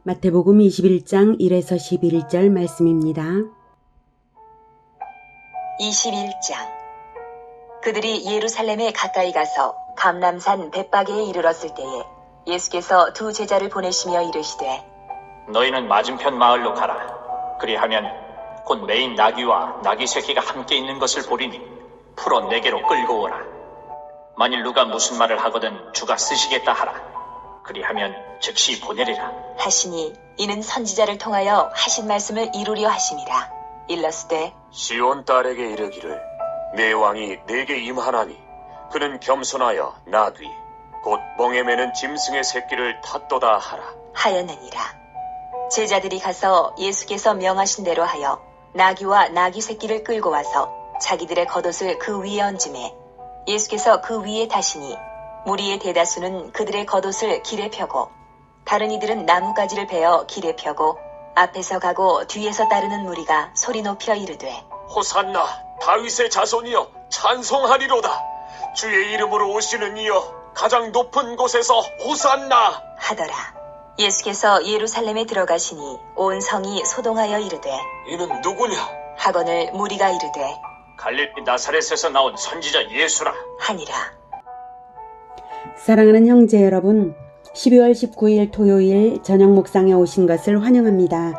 마태복음 21장 1에서 11절 말씀입니다. 21장. 그들이 예루살렘에 가까이 가서 감람산 벳바게에 이르렀을 때에 예수께서 두 제자를 보내시며 이르시되 너희는 맞은편 마을로 가라. 그리하면 곧 메인 나귀와 나귀 새끼가 함께 있는 것을 보리니 풀어 내게로 끌고 오라. 만일 누가 무슨 말을 하거든 주가 쓰시겠다 하라. 그리하면 즉시 보내리라. 하시니 이는 선지자를 통하여 하신 말씀을 이루려 하심이라. 일러스되 시온 딸에게 이르기를 내 왕이 내게 임하나니 그는 겸손하여 나귀 곧 멍에 매는 짐승의 새끼를 탔도다 하라. 하였느니라. 제자들이 가서 예수께서 명하신 대로 하여 나귀와 나귀 새끼를 끌고 와서 자기들의 겉옷을 그 위에 얹음에 예수께서 그 위에 타시니 무리의 대다수는 그들의 겉옷을 길에 펴고 다른 이들은 나뭇가지를 베어 길에 펴고 앞에서 가고 뒤에서 따르는 무리가 소리 높여 이르되 호산나 다윗의 자손이여 찬송하리로다. 주의 이름으로 오시는 이여 가장 높은 곳에서 호산나 하더라. 예수께서 예루살렘에 들어가시니 온 성이 소동하여 이르되 이는 누구냐? 하거늘 무리가 이르되 갈릴리 나사렛에서 나온 선지자 예수라. 하니라. 사랑하는 형제 여러분, 12월 19일 토요일 저녁 묵상에 오신 것을 환영합니다.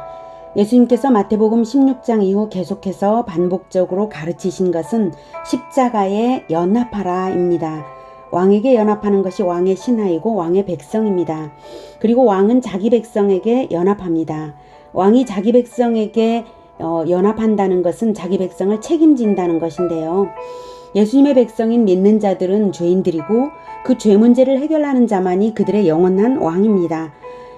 예수님께서 마태복음 16장 이후 계속해서 반복적으로 가르치신 것은 십자가에 연합하라입니다. 왕에게 연합하는 것이 왕의 신하이고 왕의 백성입니다. 그리고 왕은 자기 백성에게 연합합니다. 왕이 자기 백성에게 연합한다는 것은 자기 백성을 책임진다는 것인데요. 예수님의 백성인 믿는 자들은 죄인들이고 그 죄 문제를 해결하는 자만이 그들의 영원한 왕입니다.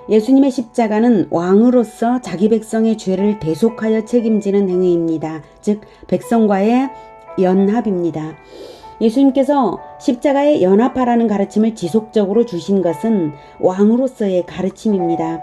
예수님의 십자가는 왕으로서 자기 백성의 죄를 대속하여 책임지는 행위입니다. 즉 백성과의 연합입니다. 예수님께서 십자가에 연합하라는 가르침을 지속적으로 주신 것은 왕으로서의 가르침입니다.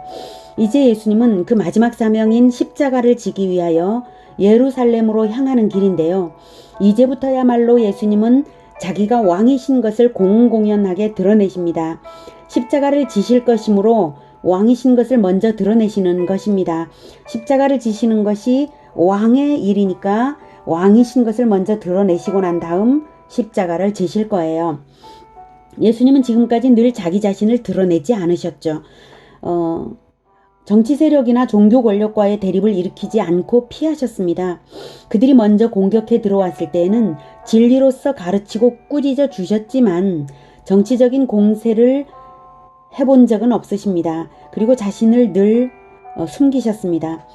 이제 예수님은 그 마지막 사명인 십자가를 지기 위하여 예루살렘으로 향하는 길인데요. 이제부터야말로 예수님은 자기가 왕이신 것을 공공연하게 드러내십니다. 십자가를 지실 것이므로 왕이신 것을 먼저 드러내시는 것입니다. 십자가를 지시는 것이 왕의 일이니까 왕이신 것을 먼저 드러내시고 난 다음 십자가를 지실 거예요. 예수님은 지금까지 늘 자기 자신을 드러내지 않으셨죠. 정치 세력이나 종교 권력과의 대립을 일으키지 않고 피하셨습니다. 그들이 먼저 공격해 들어왔을 때에는 진리로서 가르치고 꾸짖어 주셨지만 정치적인 공세를 해본 적은 없으십니다. 그리고 자신을 늘 숨기셨습니다.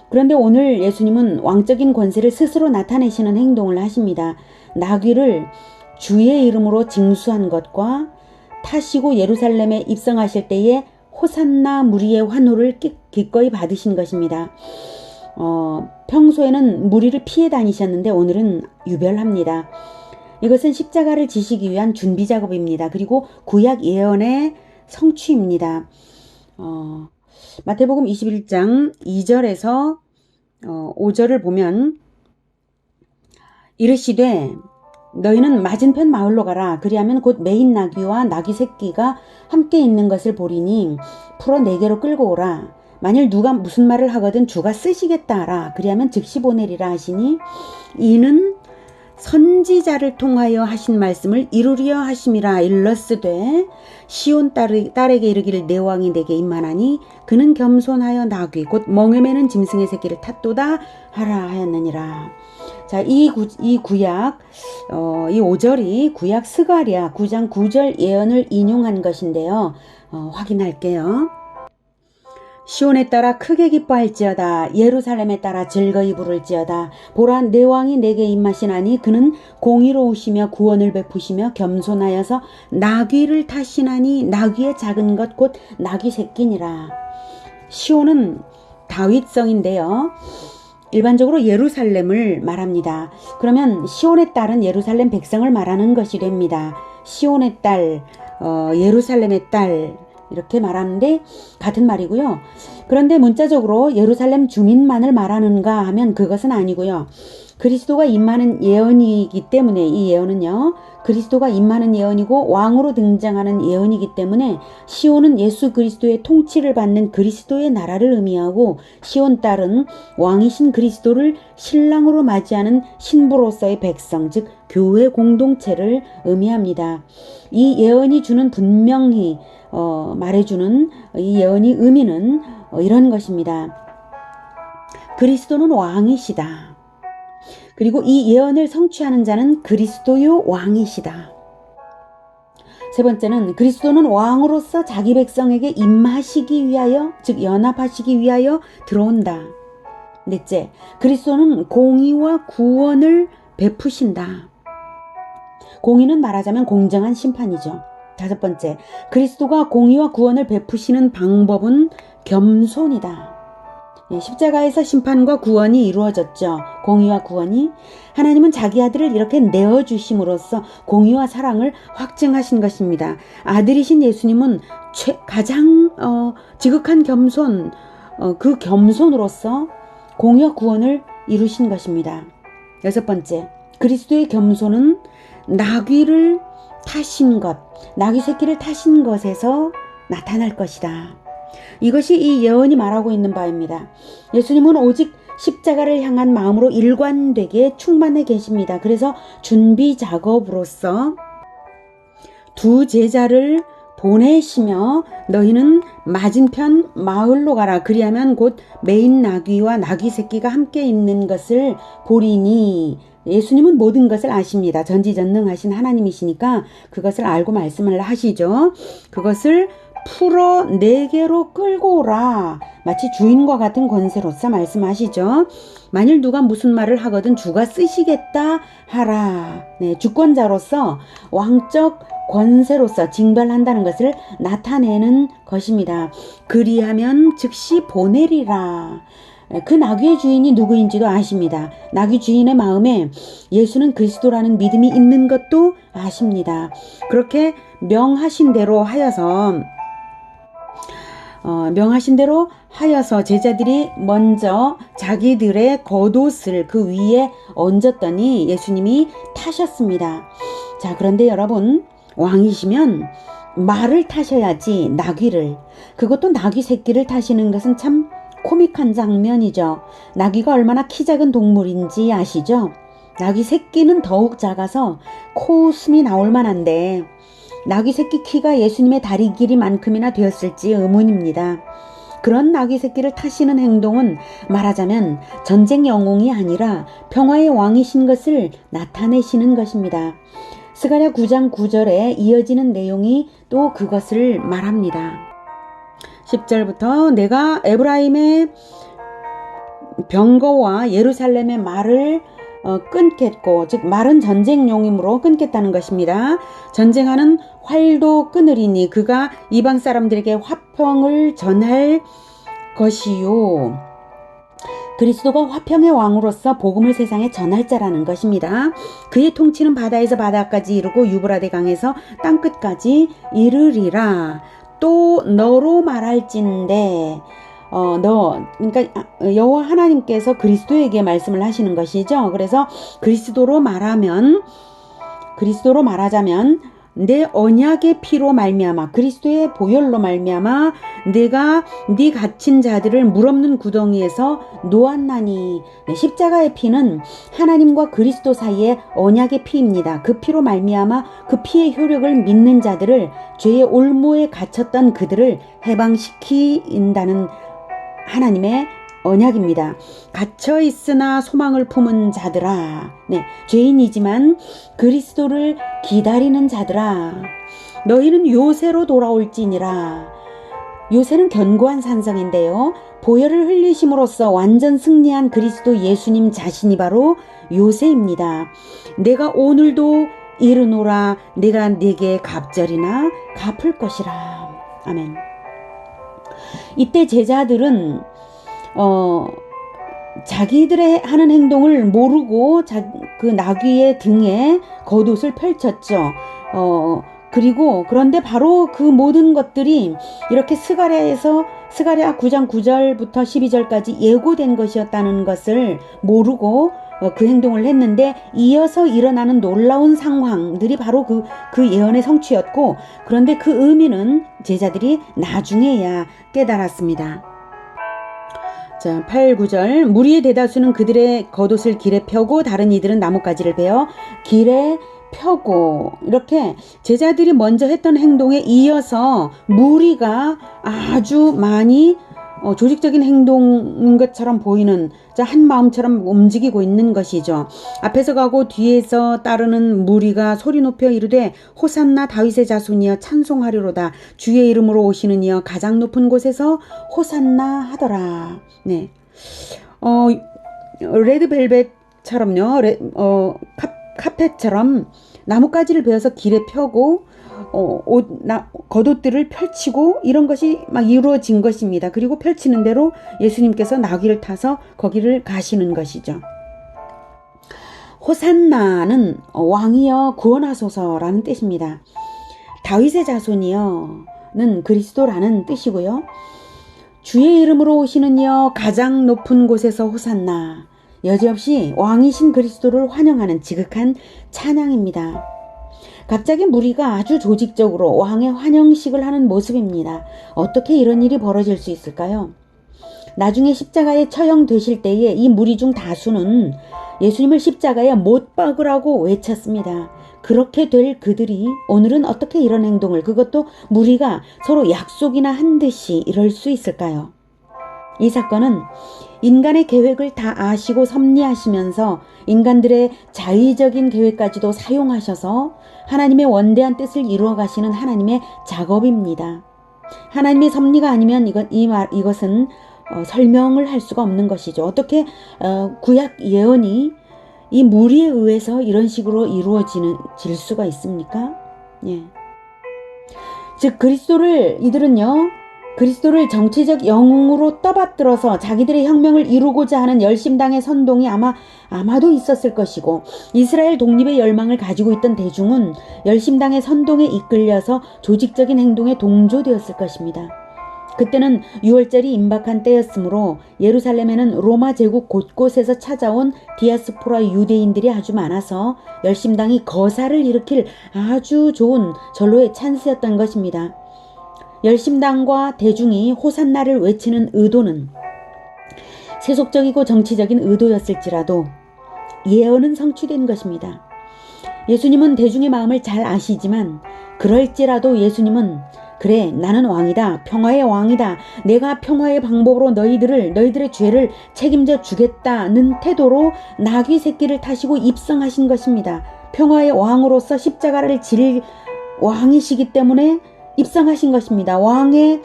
그런데 오늘 예수님은 왕적인 권세를 스스로 나타내시는 행동을 하십니다. 나귀를 주의 이름으로 징수한 것과 타시고 예루살렘에 입성하실 때에 호산나 무리의 환호를 기꺼이 받으신 것입니다. 평소에는 무리를 피해 다니셨는데 오늘은 유별합니다. 이것은 십자가를 지시기 위한 준비 작업입니다. 그리고 구약 예언의 성취입니다. 마태복음 21장 2절에서 5절을 보면 이르시되 너희는 맞은편 마을로 가라. 그리하면 곧 메인 나귀와 나귀 새끼가 함께 있는 것을 보리니 풀어 내게로 끌고 오라. 만일 누가 무슨 말을 하거든 주가 쓰시겠다 하라. 그리하면 즉시 보내리라 하시니 이는 선지자를 통하여 하신 말씀을 이루려 하심이라. 일러스되 시온 딸에게 이르기를 내 왕이 내게 임하나니 그는 겸손하여 나귀 곧 멍에 매는 짐승의 새끼를 탔도다 하라 하였느니라. 자, 이 구약, 이 5절이 구약 스가랴 9장 9절 예언을 인용한 것인데요. 확인할게요. 시온에 따라 크게 기뻐할지어다. 예루살렘에 따라 즐거이 부를지어다. 보라 내 왕이 내게 임하시나니 그는 공의로우시며 구원을 베푸시며 겸손하여서 나귀를 타시나니 나귀의 작은 것 곧 나귀 새끼니라. 시온은 다윗성인데요. 일반적으로 예루살렘을 말합니다. 그러면 시온의 딸은 예루살렘 백성을 말하는 것이 됩니다. 시온의 딸, 예루살렘의 딸 이렇게 말하는데 같은 말이고요. 그런데 문자적으로 예루살렘 주민만을 말하는가 하면 그것은 아니고요. 그리스도가 임하는 예언이기 때문에 이 예언은요. 그리스도가 임하는 예언이고 왕으로 등장하는 예언이기 때문에 시온은 예수 그리스도의 통치를 받는 그리스도의 나라를 의미하고 시온 딸은 왕이신 그리스도를 신랑으로 맞이하는 신부로서의 백성 즉 교회 공동체를 의미합니다. 이 예언이 주는 분명히 말해주는 이 예언의 의미는 이런 것입니다. 그리스도는 왕이시다. 그리고 이 예언을 성취하는 자는 그리스도요 왕이시다. 세 번째는 그리스도는 왕으로서 자기 백성에게 임하시기 위하여 즉 연합하시기 위하여 들어온다. 넷째, 그리스도는 공의와 구원을 베푸신다. 공의는 말하자면 공정한 심판이죠. 다섯 번째, 그리스도가 공의와 구원을 베푸시는 방법은 겸손이다. 십자가에서 심판과 구원이 이루어졌죠. 공의와 구원이. 하나님은 자기 아들을 이렇게 내어주심으로써 공의와 사랑을 확증하신 것입니다. 아들이신 예수님은 가장 지극한 겸손, 그 겸손으로서 공의와 구원을 이루신 것입니다. 여섯 번째, 그리스도의 겸손은 나귀를 타신 것, 나귀 새끼를 타신 것에서 나타날 것이다. 이것이 이 예언이 말하고 있는 바입니다. 예수님은 오직 십자가를 향한 마음으로 일관되게 충만해 계십니다. 그래서 준비 작업으로서 두 제자를 보내시며 너희는 맞은편 마을로 가라. 그리하면 곧 메인 나귀와 나귀 새끼가 함께 있는 것을 보리니 예수님은 모든 것을 아십니다. 전지전능하신 하나님이시니까 그것을 알고 말씀을 하시죠. 그것을 풀어 내게로 끌고 오라. 마치 주인과 같은 권세로서 말씀하시죠. 만일 누가 무슨 말을 하거든 주가 쓰시겠다 하라. 네, 주권자로서 왕적 권세로서 징벌한다는 것을 나타내는 것입니다. 그리하면 즉시 보내리라. 그 나귀의 주인이 누구인지도 아십니다. 나귀 주인의 마음에 예수는 그리스도라는 믿음이 있는 것도 아십니다. 그렇게 명하신 대로 하여서 제자들이 먼저 자기들의 겉옷을 그 위에 얹었더니 예수님이 타셨습니다. 자, 그런데 여러분, 왕이시면 말을 타셔야지 나귀를, 그것도 나귀 새끼를 타시는 것은 참 코믹한 장면이죠. 나귀가 얼마나 키 작은 동물인지 아시죠? 나귀 새끼는 더욱 작아서 코웃음이 나올 만한데 나귀 새끼 키가 예수님의 다리 길이만큼이나 되었을지 의문입니다. 그런 나귀 새끼를 타시는 행동은 말하자면 전쟁 영웅이 아니라 평화의 왕이신 것을 나타내시는 것입니다. 스가랴 9장 9절에 이어지는 내용이 또 그것을 말합니다. 10절부터 내가 에브라임의 병거와 예루살렘의 말을 끊겠고, 즉 말은 전쟁용이므로 끊겠다는 것입니다. 전쟁하는 활도 끊으리니 그가 이방 사람들에게 화평을 전할 것이요. 그리스도가 화평의 왕으로서 복음을 세상에 전할 자라는 것입니다. 그의 통치는 바다에서 바다까지 이르고 유브라데 강에서 땅끝까지 이르리라. 또 너로 말할진대. 그러니까 여호와 하나님께서 그리스도에게 말씀을 하시는 것이죠. 그래서 그리스도로 말하자면 내 언약의 피로 말미암아 그리스도의 보혈로 말미암아 내가 네 갇힌 자들을 물없는 구덩이에서 놓았나니. 십자가의 피는 하나님과 그리스도 사이의 언약의 피입니다. 그 피로 말미암아 그 피의 효력을 믿는 자들을 죄의 올무에 갇혔던 그들을 해방시킨다는 하나님의 언약입니다. 갇혀 있으나 소망을 품은 자들아, 죄인이지만 그리스도를 기다리는 자들아, 너희는 요새로 돌아올지니라. 요새는 견고한 산성인데요. 보혈을 흘리심으로써 완전 승리한 그리스도 예수님 자신이 바로 요새입니다. 내가 오늘도 이르노라. 내가 네게 갑절이나 갚을 것이라. 아멘. 이때 제자들은 자기들의 하는 행동을 모르고 그 나귀의 등에 겉옷을 펼쳤죠. 그런데 바로 그 모든 것들이 이렇게 스가랴 9장 9절부터 12절까지 예고된 것이었다는 것을 모르고 그 행동을 했는데 이어서 일어나는 놀라운 상황들이 바로 그 예언의 성취였고, 그런데 그 의미는 제자들이 나중에야 깨달았습니다. 자, 8, 9절. 무리의 대다수는 그들의 겉옷을 길에 펴고 다른 이들은 나뭇가지를 베어 길에 펴고, 이렇게 제자들이 먼저 했던 행동에 이어서 무리가 아주 많이 조직적인 행동인 것처럼 보이는, 한 마음처럼 움직이고 있는 것이죠. 앞에서 가고 뒤에서 따르는 무리가 소리 높여 이르되 호산나 다윗의 자손이여 찬송하리로다. 주의 이름으로 오시는 이여 가장 높은 곳에서 호산나 하더라. 네. 레드벨벳처럼요. 카펫처럼 나뭇가지를 베어서 길에 펴고 겉옷들을 펼치고 이런 것이 막 이루어진 것입니다. 그리고 펼치는 대로 예수님께서 나귀를 타서 거기를 가시는 것이죠. 호산나는 왕이여 구원하소서라는 뜻입니다. 다윗의 자손이여는 그리스도라는 뜻이고요. 주의 이름으로 오시는 이여 가장 높은 곳에서 호산나, 여지없이 왕이신 그리스도를 환영하는 지극한 찬양입니다. 갑자기 무리가 아주 조직적으로 왕의 환영식을 하는 모습입니다. 어떻게 이런 일이 벌어질 수 있을까요? 나중에 십자가에 처형되실 때에 이 무리 중 다수는 예수님을 십자가에 못 박으라고 외쳤습니다. 그렇게 될 그들이 오늘은 어떻게 이런 행동을, 그것도 무리가 서로 약속이나 한 듯이 이럴 수 있을까요? 이 사건은 인간의 계획을 다 아시고 섭리하시면서 인간들의 자의적인 계획까지도 사용하셔서 하나님의 원대한 뜻을 이루어 가시는 하나님의 작업입니다. 하나님의 섭리가 아니면 이것은 설명을 할 수가 없는 것이죠. 어떻게 구약 예언이 이 무리에 의해서 이런 식으로 이루어질 수가 있습니까? 예. 즉 그리스도를 정치적 영웅으로 떠받들어서 자기들의 혁명을 이루고자 하는 열심당의 선동이 아마도 있었을 것이고, 이스라엘 독립의 열망을 가지고 있던 대중은 열심당의 선동에 이끌려서 조직적인 행동에 동조되었을 것입니다. 그때는 6월절이 임박한 때였으므로 예루살렘에는 로마 제국 곳곳에서 찾아온 디아스포라 유대인들이 아주 많아서 열심당이 거사를 일으킬 아주 좋은 전로의 찬스였던 것입니다. 열심당과 대중이 호산나를 외치는 의도는 세속적이고 정치적인 의도였을지라도 예언은 성취된 것입니다. 예수님은 대중의 마음을 잘 아시지만 그럴지라도 예수님은 그래, 나는 왕이다. 평화의 왕이다. 내가 평화의 방법으로 너희들의 죄를 책임져 주겠다는 태도로 나귀 새끼를 타시고 입성하신 것입니다. 평화의 왕으로서 십자가를 질 왕이시기 때문에 입성하신 것입니다. 왕의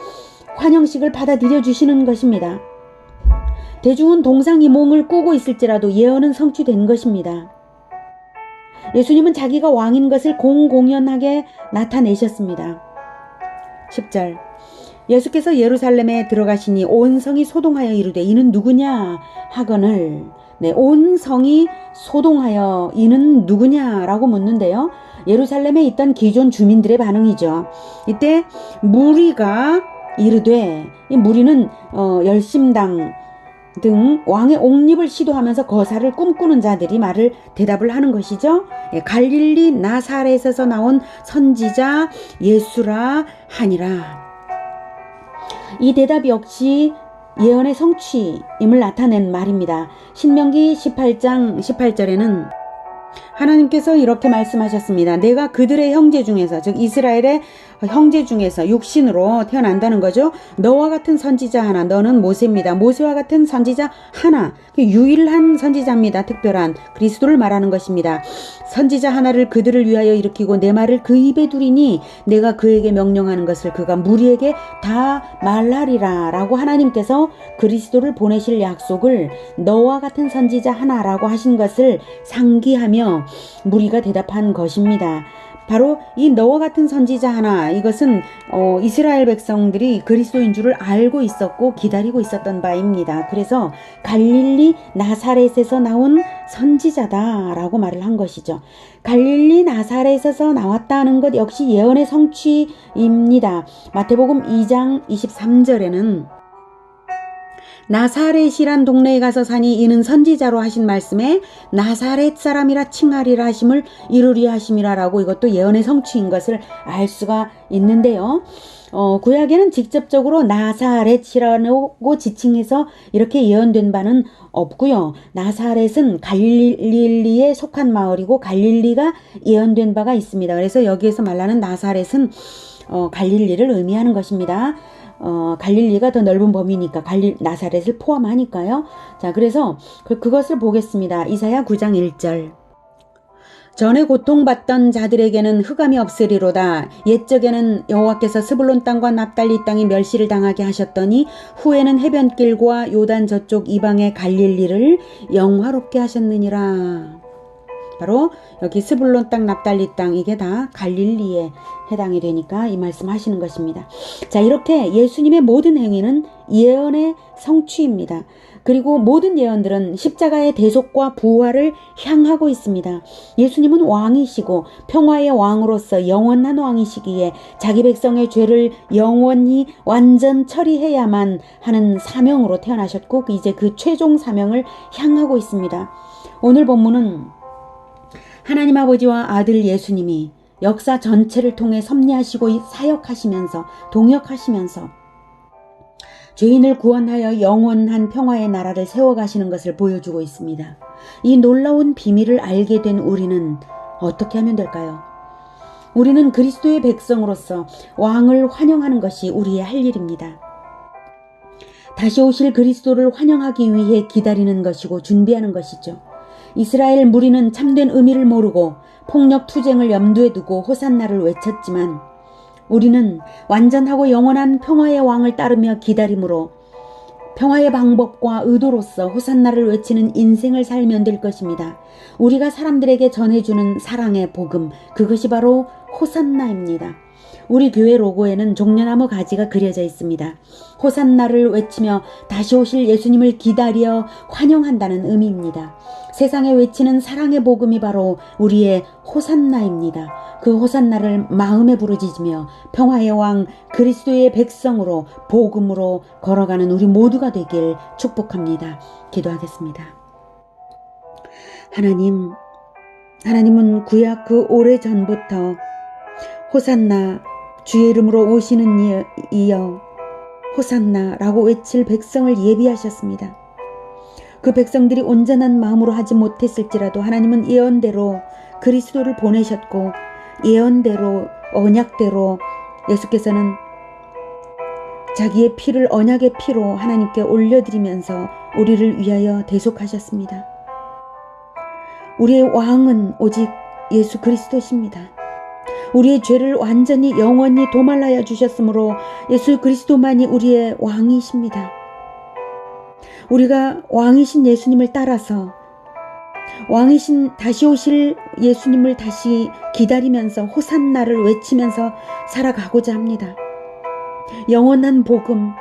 환영식을 받아들여 주시는 것입니다. 대중은 동상이몽을 꾸고 있을지라도 예언은 성취된 것입니다. 예수님은 자기가 왕인 것을 공공연하게 나타내셨습니다. 10절. 예수께서 예루살렘에 들어가시니 온 성이 소동하여 이르되 이는 누구냐 하거늘. 온 성이 소동하여 이는 누구냐라고 묻는데요. 예루살렘에 있던 기존 주민들의 반응이죠. 이때 무리가 이르되, 이 무리는 열심당 등 왕의 옹립을 시도하면서 거사를 꿈꾸는 자들이 대답을 하는 것이죠. 갈릴리 나사렛에서 나온 선지자 예수라 하니라. 이 대답 역시 예언의 성취임을 나타낸 말입니다. 신명기 18장 18절에는 하나님께서 이렇게 말씀하셨습니다. 내가 그들의 형제 중에서, 즉 이스라엘의 형제 중에서 육신으로 태어난다는 거죠. 너와 같은 선지자 하나, 너는 모세입니다. 모세와 같은 선지자 하나, 유일한 선지자입니다. 특별한 그리스도를 말하는 것입니다. 선지자 하나를 그들을 위하여 일으키고 내 말을 그 입에 두리니 내가 그에게 명령하는 것을 그가 무리에게 다 말하리라 라고 하나님께서 그리스도를 보내실 약속을 너와 같은 선지자 하나라고 하신 것을 상기하며 무리가 대답한 것입니다. 바로 이 너와 같은 선지자 하나, 이것은 이스라엘 백성들이 그리스도인 줄을 알고 있었고 기다리고 있었던 바입니다. 그래서 갈릴리 나사렛에서 나온 선지자다라고 말을 한 것이죠. 갈릴리 나사렛에서 나왔다는 것 역시 예언의 성취입니다. 마태복음 2장 23절에는 나사렛이란 동네에 가서 사니 이는 선지자로 하신 말씀에 나사렛 사람이라 칭하리라 하심을 이루리 하심이라라고 이것도 예언의 성취인 것을 알 수가 있는데요. 구약에는 직접적으로 나사렛이라고 지칭해서 이렇게 예언된 바는 없고요. 나사렛은 갈릴리에 속한 마을이고 갈릴리가 예언된 바가 있습니다. 그래서 여기에서 말하는 나사렛은 갈릴리를 의미하는 것입니다. 갈릴리가 더 넓은 범위니까 나사렛을 포함하니까요. 자, 그래서 그것을 보겠습니다. 이사야 9장 1절. 전에 고통받던 자들에게는 흑암이 없으리로다. 옛적에는 여호와께서 스불론 땅과 납달리 땅이 멸시를 당하게 하셨더니 후에는 해변길과 요단 저쪽 이방의 갈릴리를 영화롭게 하셨느니라. 바로 여기 스불론 땅, 납달리 땅 이게 다 갈릴리에 해당이 되니까 이 말씀 하시는 것입니다. 자, 이렇게 예수님의 모든 행위는 예언의 성취입니다. 그리고 모든 예언들은 십자가의 대속과 부활을 향하고 있습니다. 예수님은 왕이시고 평화의 왕으로서 영원한 왕이시기에 자기 백성의 죄를 영원히 완전 처리해야만 하는 사명으로 태어나셨고 이제 그 최종 사명을 향하고 있습니다. 오늘 본문은 하나님 아버지와 아들 예수님이 역사 전체를 통해 섭리하시고 사역하시면서 동역하시면서 죄인을 구원하여 영원한 평화의 나라를 세워가시는 것을 보여주고 있습니다. 이 놀라운 비밀을 알게 된 우리는 어떻게 하면 될까요? 우리는 그리스도의 백성으로서 왕을 환영하는 것이 우리의 할 일입니다. 다시 오실 그리스도를 환영하기 위해 기다리는 것이고 준비하는 것이죠. 이스라엘 무리는 참된 의미를 모르고 폭력 투쟁을 염두에 두고 호산나를 외쳤지만 우리는 완전하고 영원한 평화의 왕을 따르며 기다림으로 평화의 방법과 의도로서 호산나를 외치는 인생을 살면 될 것입니다. 우리가 사람들에게 전해주는 사랑의 복음, 그것이 바로 호산나입니다. 우리 교회 로고에는 종려나무 가지가 그려져 있습니다. 호산나를 외치며 다시 오실 예수님을 기다려 환영한다는 의미입니다. 세상에 외치는 사랑의 복음이 바로 우리의 호산나입니다. 그 호산나를 마음에 부르짖으며 평화의 왕 그리스도의 백성으로 복음으로 걸어가는 우리 모두가 되길 축복합니다. 기도하겠습니다. 하나님은 구약 그 오래전부터 호산나 주의 이름으로 오시는 이여 호산나라고 외칠 백성을 예비하셨습니다. 그 백성들이 온전한 마음으로 하지 못했을지라도 하나님은 예언대로 그리스도를 보내셨고 예언대로 언약대로 예수께서는 자기의 피를 언약의 피로 하나님께 올려드리면서 우리를 위하여 대속하셨습니다. 우리의 왕은 오직 예수 그리스도십니다. 우리의 죄를 완전히 영원히 도말하여 주셨으므로 예수 그리스도만이 우리의 왕이십니다. 우리가 왕이신 예수님을 따라서 왕이신 다시 오실 예수님을 다시 기다리면서 호산나를 외치면서 살아가고자 합니다. 영원한 복음,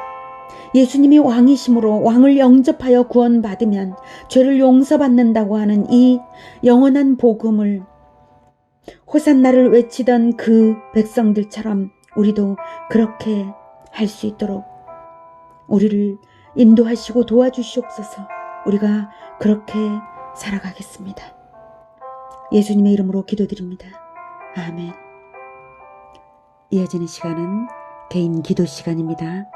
예수님이 왕이심으로 왕을 영접하여 구원받으면 죄를 용서받는다고 하는 이 영원한 복음을 호산나를 외치던 그 백성들처럼 우리도 그렇게 할 수 있도록 우리를 인도하시고 도와주시옵소서. 우리가 그렇게 살아가겠습니다. 예수님의 이름으로 기도드립니다. 아멘. 이어지는 시간은 개인 기도 시간입니다.